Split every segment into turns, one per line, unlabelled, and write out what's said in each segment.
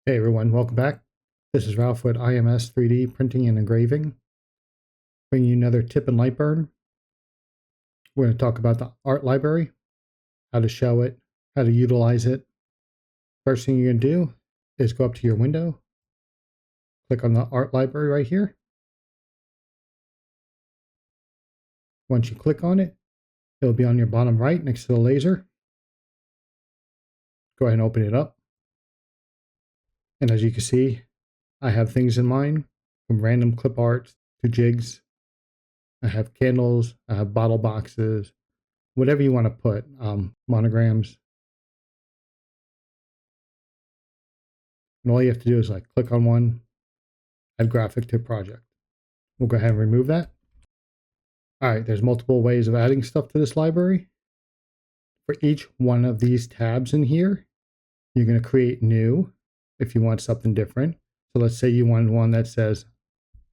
Hey everyone, welcome back. This is Ralph with IMS 3D Printing and Engraving. Bringing you another tip in LightBurn. We're going to talk about the art library, how to show it, how to utilize it. First thing you're going to do is go up to your window, click on the art library right here. Once you click on it, it'll be on your bottom right next to the laser. Go ahead and open it up. And as you can see, I have things in mind from random clip art to jigs. I have candles, I have bottle boxes, whatever you want to put, monograms. And all you have to do is click on one, add graphic to project. We'll go ahead and remove that. All right, there's multiple ways of adding stuff to this library. For each one of these tabs in here, you're going to create new if you want something different. So let's say you want one that says,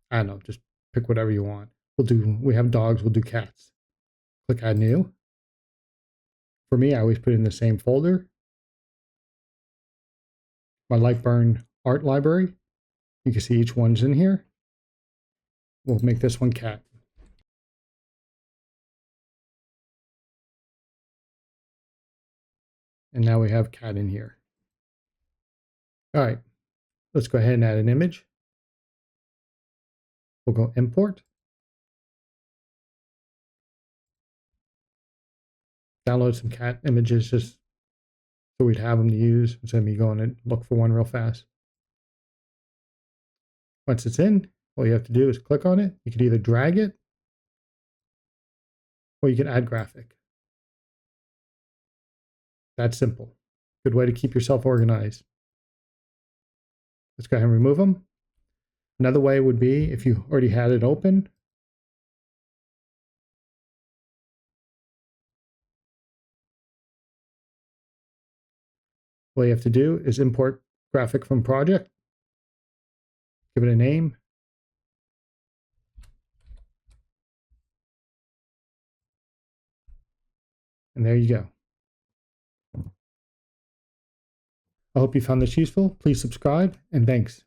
I don't know, just pick whatever you want. We have dogs, we'll do cats. Click add new. For me, I always put it in the same folder. My LightBurn Art Library. You can see each one's in here. We'll make this one cat. And now we have cat in here. All right, let's go ahead and add an image. We'll go import. Download some cat images just so we'd have them to use instead of me going and look for one real fast. Once it's in, all you have to do is click on it. You can either drag it or you can add graphic. That's simple. Good way to keep yourself organized. Let's go ahead and remove them. Another way would be if you already had it open. All you have to do is import graphic from project. Give it a name. And there you go. I hope you found this useful. Please subscribe and thanks.